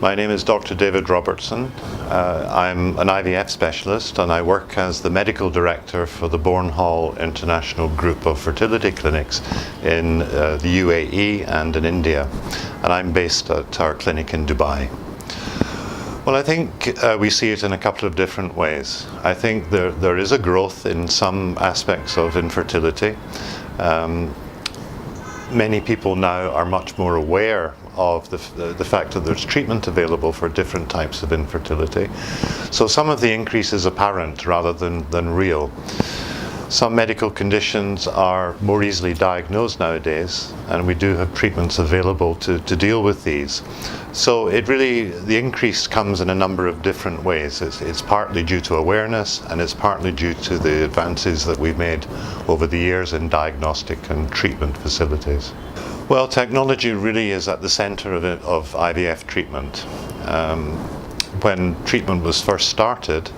My name is Dr. David Robertson. I'm an IVF specialist and I work as the medical director for the Bourn Hall International Group of Fertility Clinics in the UAE and in India. And I'm based at our clinic in Dubai. Well, I think we see it in a couple of different ways. I think there is a growth in some aspects of infertility. Many people now are much more aware of the fact that there's treatment available for different types of infertility. So some of the increase is apparent rather than real. Some medical conditions are more easily diagnosed nowadays, and we do have treatments available to deal with these. So the increase comes in a number of different ways. It's partly due to awareness, and it's partly due to the advances that we've made over the years in diagnostic and treatment facilities. Well, technology really is at the center of IVF treatment. When treatment was first started,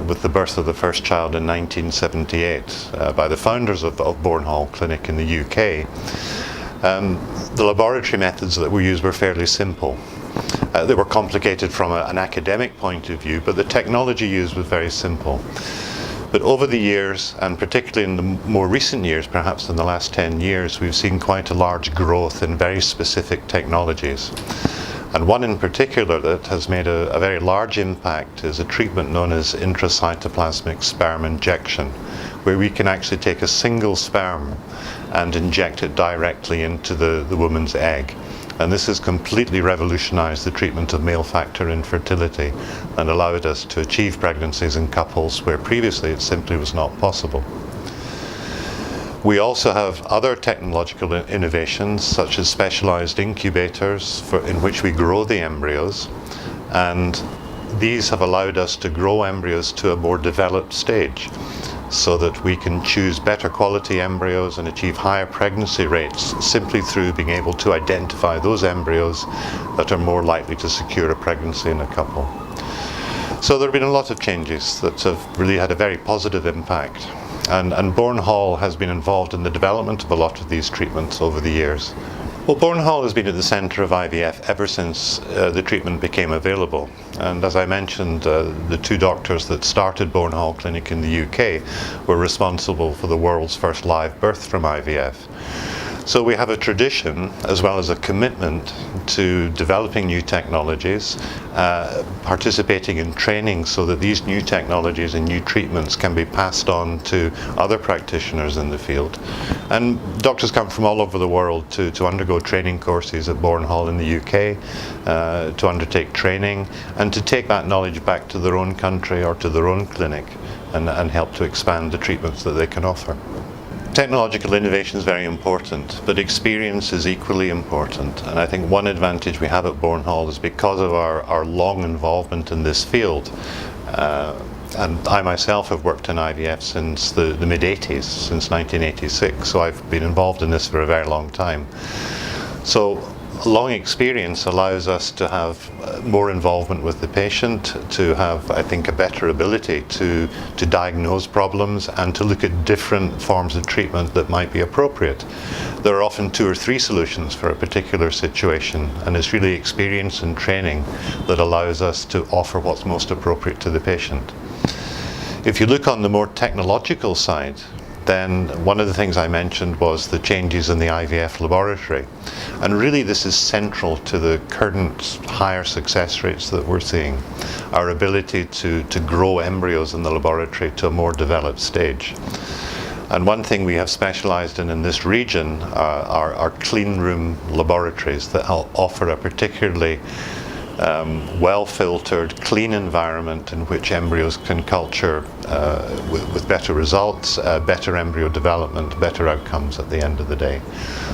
with the birth of the first child in 1978 by the founders of Bourn Hall Clinic in the UK, the laboratory methods that we used were fairly simple. They were complicated from an academic point of view, but the technology used was very simple. But over the years, and particularly in the more recent years, perhaps in the last 10 years, we've seen quite a large growth in very specific technologies. And one in particular that has made a very large impact is a treatment known as Intracytoplasmic sperm injection, where we can actually take a single sperm and inject it directly into the woman's egg. And this has completely revolutionized the treatment of male factor infertility and allowed us to achieve pregnancies in couples where previously it simply was not possible. We also have other technological innovations such as specialized incubators in which we grow the embryos, and these have allowed us to grow embryos to a more developed stage so that we can choose better quality embryos and achieve higher pregnancy rates simply through being able to identify those embryos that are more likely to secure a pregnancy in a couple. So there have been a lot of changes that have really had a very positive impact. And Bourn Hall has been involved in the development of a lot of these treatments over the years. Well, Bourn Hall has been at the centre of IVF ever since the treatment became available. And as I mentioned, the two doctors that started Bourn Hall Clinic in the UK were responsible for the world's first live birth from IVF. So we have a tradition as well as a commitment to developing new technologies, participating in training so that these new technologies and new treatments can be passed on to other practitioners in the field. And doctors come from all over the world to undergo training courses at Bourn Hall in the UK, to undertake training and to take that knowledge back to their own country or to their own clinic and help to expand the treatments that they can offer. Technological innovation is very important, but experience is equally important. And I think one advantage we have at Bourn Hall is because of our long involvement in this field. And I myself have worked in IVF since the mid-80s, since 1986, so I've been involved in this for a very long time. So long experience allows us to have more involvement with the patient, to have, I think, a better ability to diagnose problems and to look at different forms of treatment that might be appropriate. There are often 2 or 3 solutions for a particular situation, and it's really experience and training that allows us to offer what's most appropriate to the patient. If you look on the more technological side, then one of the things I mentioned was the changes in the Ivf Laboratory. And really this is central to the current higher success rates that we're seeing. Our ability to grow embryos in the laboratory to a more developed stage. And one thing we have specialized in this region are clean room laboratories that offer a particularly well-filtered, clean environment in which embryos can culture with better results, better embryo development, better outcomes at the end of the day.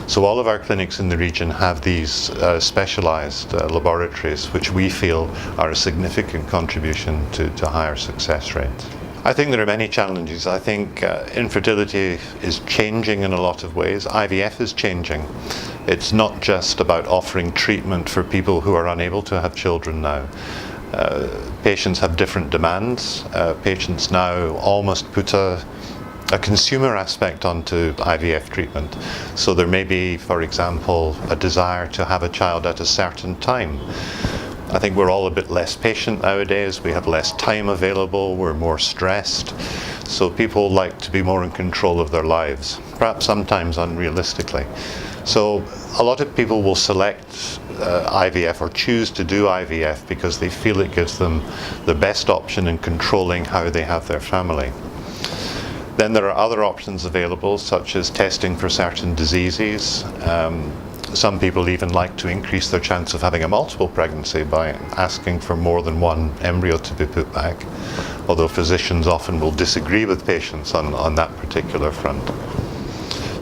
So all of our clinics in the region have these specialized laboratories which we feel are a significant contribution to higher success rates. I think there are many challenges. I think infertility is changing in a lot of ways. IVF is changing. It's not just about offering treatment for people who are unable to have children now. Patients have different demands. Patients now almost put a consumer aspect onto IVF treatment. So there may be, for example, a desire to have a child at a certain time. I think we're all a bit less patient nowadays. We have less time available, we're more stressed. So people like to be more in control of their lives, perhaps sometimes unrealistically. So a lot of people will select IVF or choose to do IVF because they feel it gives them the best option in controlling how they have their family. Then there are other options available, such as testing for certain diseases. Some people even like to increase their chance of having a multiple pregnancy by asking for more than one embryo to be put back, although physicians often will disagree with patients on that particular front.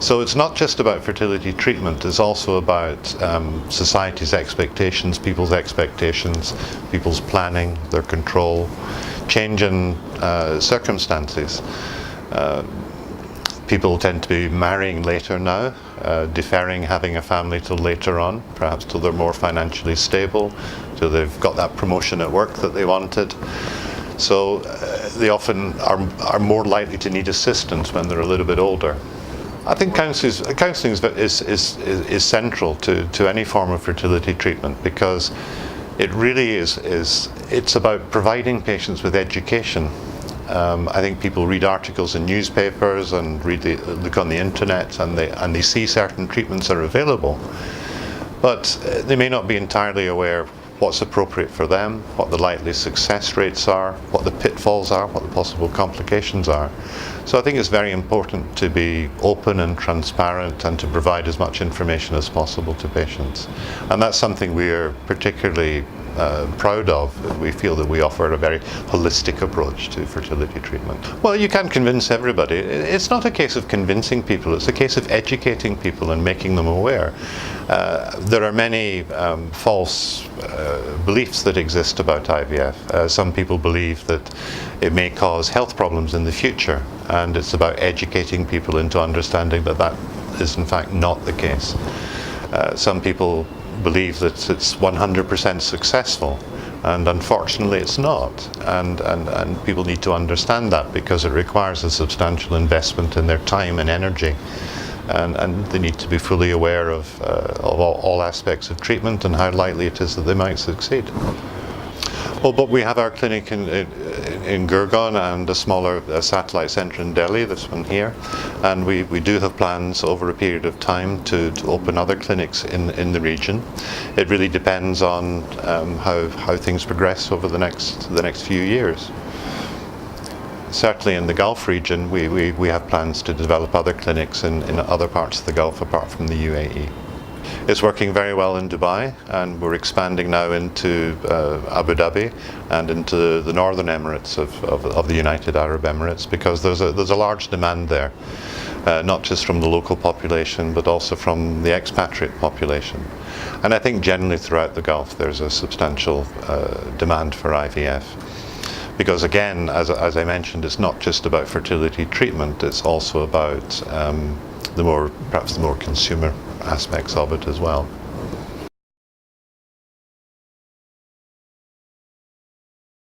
So it's not just about fertility treatment, it's also about society's expectations, people's planning, their control, change in circumstances. People tend to be marrying later now, deferring having a family till later on, perhaps till they're more financially stable, till they've got that promotion at work that they wanted. So they often are more likely to need assistance when they're a little bit older. I think counselling is central to any form of fertility treatment, because it really it's about providing patients with education. I think people read articles in newspapers and look on the internet, and they see certain treatments are available, but they may not be entirely aware what's appropriate for them, what the likely success rates are, what the pitfalls are, what the possible complications are. So I think it's very important to be open and transparent and to provide as much information as possible to patients. And that's something we are particularly proud of. We feel that we offer a very holistic approach to fertility treatment. Well, you can't convince everybody. It's not a case of convincing people, it's a case of educating people and making them aware. There are many false beliefs that exist about IVF. Some people believe that it may cause health problems in the future, and it's about educating people into understanding that that is in fact not the case. Some people believe that it's 100% successful, and unfortunately it's not, and people need to understand that, because it requires a substantial investment in their time and energy, and they need to be fully aware of all aspects of treatment and how likely it is that they might succeed. Well, but we have our clinic in Gurgaon and a smaller satellite centre in Delhi, this one here, and we do have plans over a period of time to open other clinics in the region. It really depends on how things progress over the next few years. Certainly in the Gulf region, we have plans to develop other clinics in other parts of the Gulf apart from the UAE. It's working very well in Dubai, and we're expanding now into Abu Dhabi and into the Northern Emirates of the United Arab Emirates, because there's a large demand there, not just from the local population but also from the expatriate population. And I think generally throughout the Gulf there's a substantial demand for IVF. Because again, as I mentioned, it's not just about fertility treatment, it's also about perhaps the more consumer aspects of it as well.